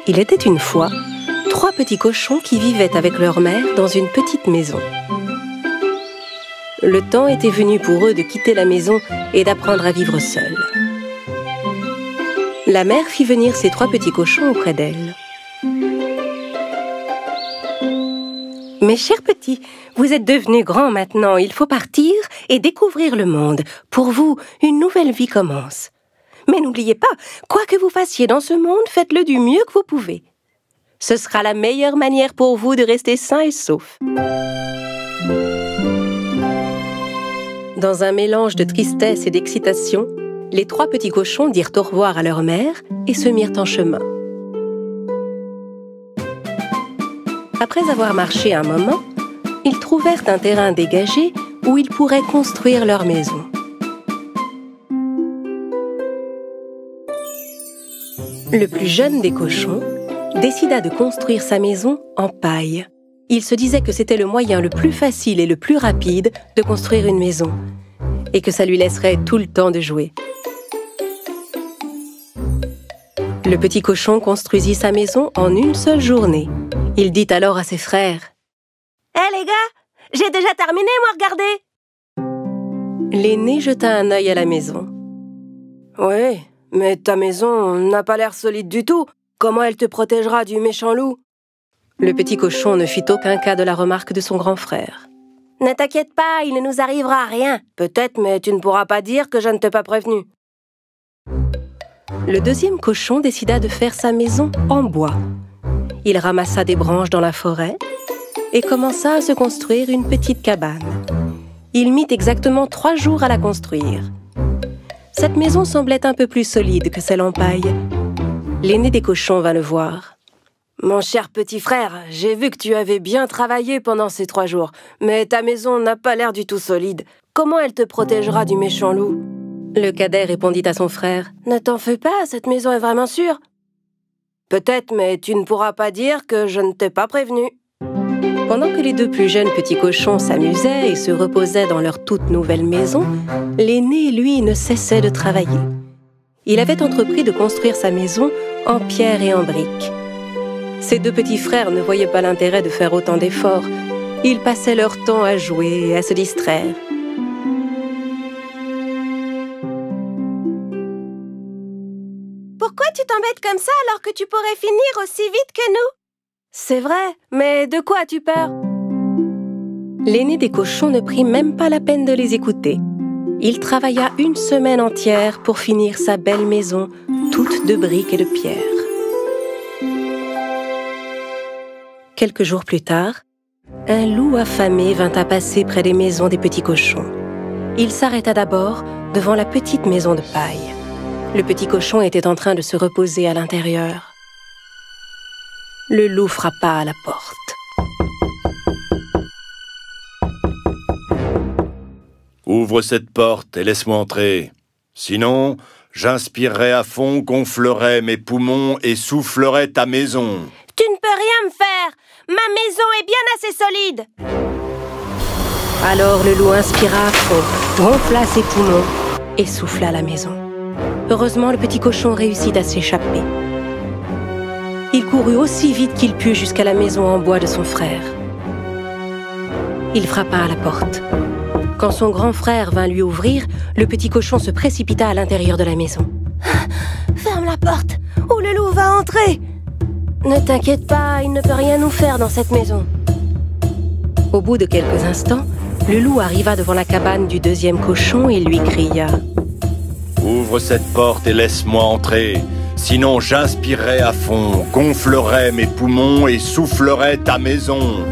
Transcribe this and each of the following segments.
Il était une fois 3 petits cochons qui vivaient avec leur mère dans une petite maison. Le temps était venu pour eux de quitter la maison et d'apprendre à vivre seuls. La mère fit venir ses 3 petits cochons auprès d'elle. « Mes chers petits, vous êtes devenus grands maintenant, il faut partir et découvrir le monde. Pour vous, une nouvelle vie commence. Mais n'oubliez pas, quoi que vous fassiez dans ce monde, faites-le du mieux que vous pouvez. Ce sera la meilleure manière pour vous de rester sains et saufs. » Dans un mélange de tristesse et d'excitation, les 3 petits cochons dirent au revoir à leur mère et se mirent en chemin. Après avoir marché un moment, ils trouvèrent un terrain dégagé où ils pourraient construire leur maison. Le plus jeune des cochons décida de construire sa maison en paille. Il se disait que c'était le moyen le plus facile et le plus rapide de construire une maison, et que ça lui laisserait tout le temps de jouer. Le petit cochon construisit sa maison en une seule journée. Il dit alors à ses frères: « Hé les gars, j'ai déjà terminé, moi, regardez !» L'aîné jeta un œil à la maison. « Oui, mais ta maison n'a pas l'air solide du tout. Comment elle te protégera du méchant loup ?» Le petit cochon ne fit aucun cas de la remarque de son grand frère. « Ne t'inquiète pas, il ne nous arrivera rien. Peut-être, mais tu ne pourras pas dire que je ne t'ai pas prévenu. » Le deuxième cochon décida de faire sa maison en bois. Il ramassa des branches dans la forêt et commença à se construire une petite cabane. Il mit exactement 3 jours à la construire. Cette maison semblait un peu plus solide que celle en paille. L'aîné des cochons vint le voir. « Mon cher petit frère, j'ai vu que tu avais bien travaillé pendant ces 3 jours, mais ta maison n'a pas l'air du tout solide. Comment elle te protégera du méchant loup ?» Le cadet répondit à son frère: « Ne t'en fais pas, cette maison est vraiment sûre. »« Peut-être, mais tu ne pourras pas dire que je ne t'ai pas prévenu. » Pendant que les 2 plus jeunes petits cochons s'amusaient et se reposaient dans leur toute nouvelle maison, l'aîné, lui, ne cessait de travailler. Il avait entrepris de construire sa maison en pierre et en briques. Ses 2 petits frères ne voyaient pas l'intérêt de faire autant d'efforts. Ils passaient leur temps à jouer et à se distraire. Pourquoi tu t'embêtes comme ça alors que tu pourrais finir aussi vite que nous? C'est vrai, mais de quoi as-tu peur? L'aîné des cochons ne prit même pas la peine de les écouter. Il travailla une semaine entière pour finir sa belle maison, toute de briques et de pierre. Quelques jours plus tard, un loup affamé vint à passer près des maisons des petits cochons. Il s'arrêta d'abord devant la petite maison de paille. Le petit cochon était en train de se reposer à l'intérieur. Le loup frappa à la porte. « Ouvre cette porte et laisse-moi entrer. Sinon, j'inspirerai à fond, gonflerai mes poumons et soufflerai ta maison. »« Tu ne peux rien me faire. Ma maison est bien assez solide. » Alors le loup inspira à fond, gonfla ses poumons et souffla la maison. Heureusement, le petit cochon réussit à s'échapper. Il courut aussi vite qu'il put jusqu'à la maison en bois de son frère. Il frappa à la porte. Quand son grand frère vint lui ouvrir, le petit cochon se précipita à l'intérieur de la maison. « Ferme la porte, ou le loup va entrer !»« Ne t'inquiète pas, il ne peut rien nous faire dans cette maison. » Au bout de quelques instants, le loup arriva devant la cabane du deuxième cochon et lui cria: « Ouvre cette porte et laisse-moi entrer. Sinon, j'inspirerai à fond, gonflerai mes poumons et soufflerai ta maison. »«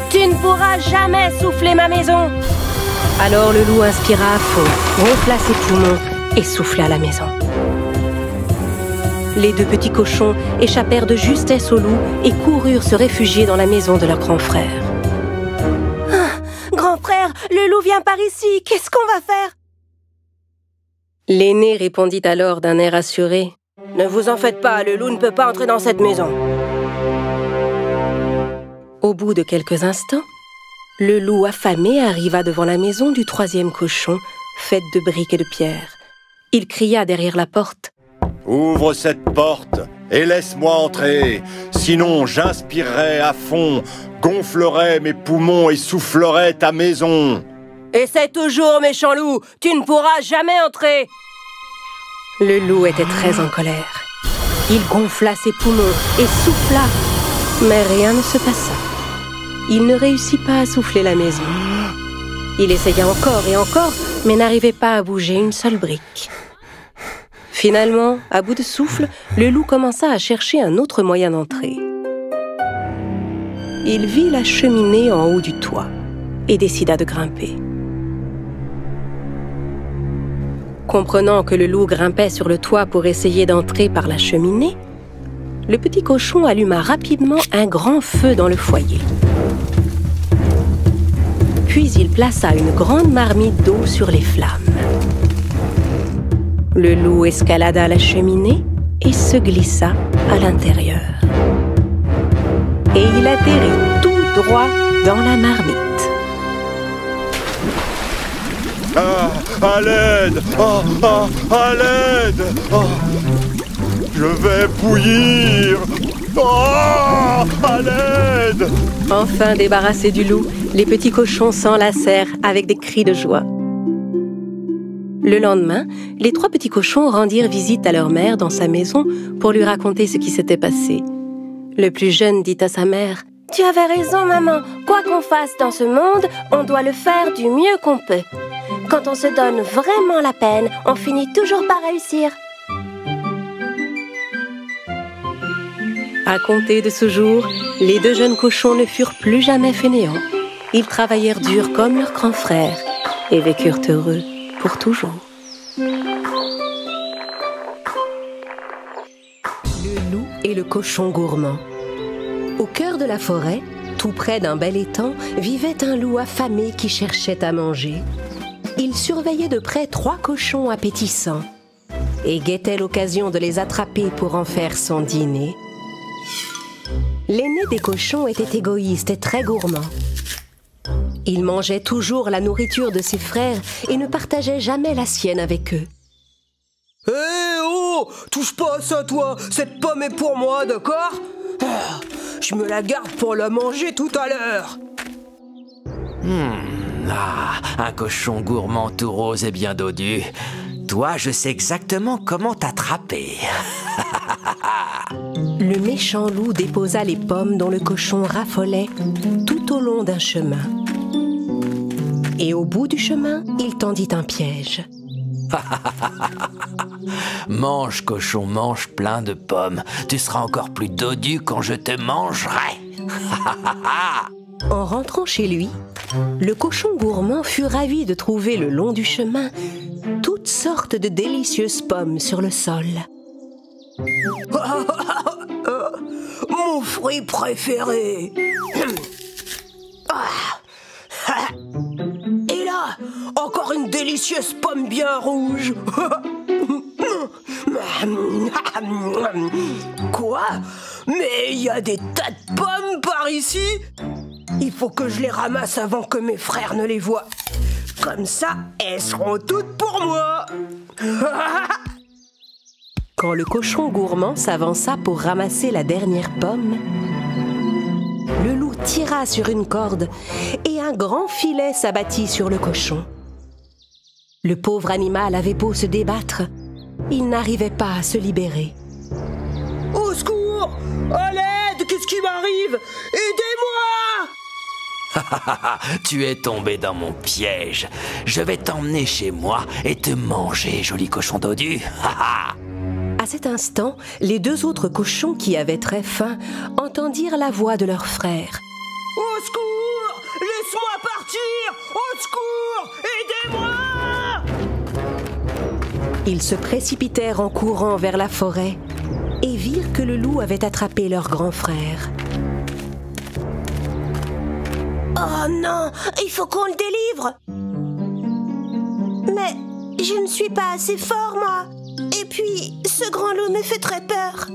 Tu ne pourras jamais souffler ma maison !» Alors le loup inspira à fond, gonfla ses poumons et souffla la maison. Les 2 petits cochons échappèrent de justesse au loup et coururent se réfugier dans la maison de leur grand frère. Ah, « Grand frère, le loup vient par ici, qu'est-ce qu'on va faire ?» L'aîné répondit alors d'un air assuré: « Ne vous en faites pas, le loup ne peut pas entrer dans cette maison. » Au bout de quelques instants, le loup affamé arriva devant la maison du 3e cochon, faite de briques et de pierre. Il cria derrière la porte: « Ouvre cette porte et laisse-moi entrer. Sinon, j'inspirerai à fond, gonflerai mes poumons et soufflerai ta maison. Essaie toujours, méchant loup, tu ne pourras jamais entrer. Le loup était très en colère. Il gonfla ses poumons et souffla, mais rien ne se passa. Il ne réussit pas à souffler la maison. Il essaya encore et encore, mais n'arrivait pas à bouger une seule brique. Finalement, à bout de souffle, le loup commença à chercher un autre moyen d'entrer. Il vit la cheminée en haut du toit et décida de grimper. Comprenant que le loup grimpait sur le toit pour essayer d'entrer par la cheminée, le petit cochon alluma rapidement un grand feu dans le foyer. Puis il plaça une grande marmite d'eau sur les flammes. Le loup escalada la cheminée et se glissa à l'intérieur. Et il atterrit tout droit dans la marmite. Ah, à l'aide! À l'aide! Je vais bouillir! À l'aide! Enfin débarrassés du loup, les petits cochons s'enlacèrent avec des cris de joie. Le lendemain, les 3 petits cochons rendirent visite à leur mère dans sa maison pour lui raconter ce qui s'était passé. Le plus jeune dit à sa mère: « Tu avais raison, maman. Quoi qu'on fasse dans ce monde, on doit le faire du mieux qu'on peut. Quand on se donne vraiment la peine, on finit toujours par réussir. » À compter de ce jour, les 2 jeunes cochons ne furent plus jamais fainéants. Ils travaillèrent dur comme leurs grands frères et vécurent heureux pour toujours. Le loup et le cochon gourmand. Au cœur de la forêt, tout près d'un bel étang, vivait un loup affamé qui cherchait à manger. Il surveillait de près 3 cochons appétissants et guettait l'occasion de les attraper pour en faire son dîner. L'aîné des cochons était égoïste et très gourmand. Il mangeait toujours la nourriture de ses frères et ne partageait jamais la sienne avec eux. « Hé, oh! Touche pas à ça, toi! Cette pomme est pour moi, d'accord? Je me la garde pour la manger tout à l'heure. » Un cochon gourmand tout rose et bien dodu. Toi, je sais exactement comment t'attraper. Le méchant loup déposa les pommes dont le cochon raffolait tout au long d'un chemin. Et au bout du chemin, il tendit un piège. Mange, cochon, mange plein de pommes. Tu seras encore plus dodu quand je te mangerai. En rentrant chez lui, le cochon gourmand fut ravi de trouver le long du chemin toutes sortes de délicieuses pommes sur le sol. Mon fruit préféré. Et là, encore une délicieuse pomme bien rouge. Quoi? Mais il y a des tas de pommes par ici? Il faut que je les ramasse avant que mes frères ne les voient. Comme ça, elles seront toutes pour moi. Quand le cochon gourmand s'avança pour ramasser la dernière pomme, le loup tira sur une corde et un grand filet s'abattit sur le cochon. Le pauvre animal avait beau se débattre, il n'arrivait pas à se libérer. Au secours! À l'aide! Qu'est-ce qui m'arrive? Aidez-moi! Tu es tombé dans mon piège. Je vais t'emmener chez moi et te manger, joli cochon dodu. À cet instant, les 2 autres cochons qui avaient très faim entendirent la voix de leur frère. Au secours! Laisse-moi partir! Au secours! Aidez-moi! Ils se précipitèrent en courant vers la forêt et virent que le loup avait attrapé leur grand frère. Oh non, il faut qu'on le délivre. Mais je ne suis pas assez fort, moi. Et puis, ce grand loup me fait très peur.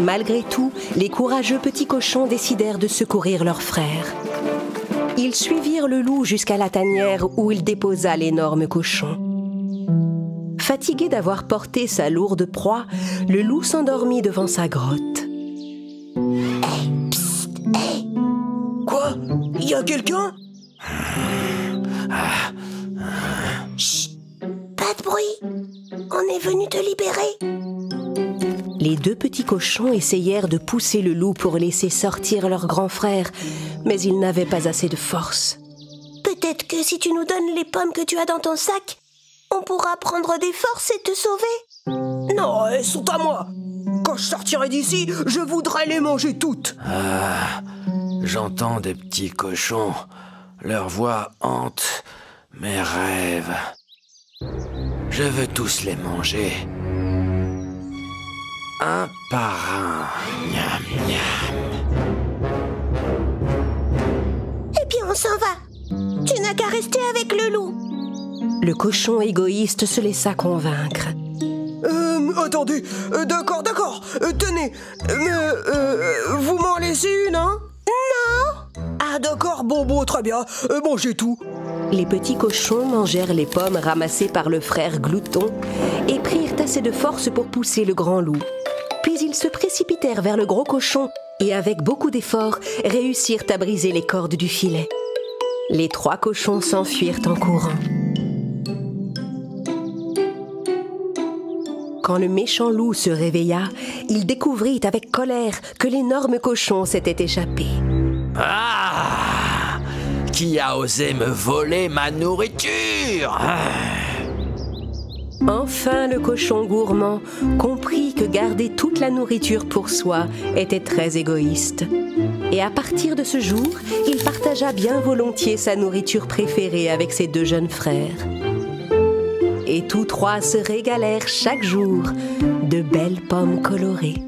Malgré tout, les courageux petits cochons décidèrent de secourir leur frère. Ils suivirent le loup jusqu'à la tanière où il déposa l'énorme cochon. Fatigué d'avoir porté sa lourde proie, le loup s'endormit devant sa grotte. Quoi? Il y a quelqu'un? Chut! Pas de bruit. On est venu te libérer. Les deux petits cochons essayèrent de pousser le loup pour laisser sortir leur grand frère, mais ils n'avaient pas assez de force. Peut-être que si tu nous donnes les pommes que tu as dans ton sac, on pourra prendre des forces et te sauver. Non, elles sont à moi. Quand je sortirai d'ici, je voudrais les manger toutes. J'entends des petits cochons. Leur voix hante mes rêves. Je veux tous les manger. Un par un. Miam, miam. Eh bien, on s'en va. Tu n'as qu'à rester avec le loup. Le cochon égoïste se laissa convaincre. Attendez, d'accord. Tenez, vous m'en laissez une, hein? Non. Ah d'accord, bon, très bien. Mangez tout. Les petits cochons mangèrent les pommes ramassées par le frère Glouton et prirent assez de force pour pousser le grand loup. Puis ils se précipitèrent vers le gros cochon et avec beaucoup d'efforts réussirent à briser les cordes du filet. Les trois cochons s'enfuirent en courant. Quand le méchant loup se réveilla, il découvrit avec colère que l'énorme cochon s'était échappé. Ah! Qui a osé me voler ma nourriture? Enfin, le cochon gourmand comprit que garder toute la nourriture pour soi était très égoïste. Et à partir de ce jour, il partagea bien volontiers sa nourriture préférée avec ses deux jeunes frères. Et tous trois se régalèrent chaque jour de belles pommes colorées.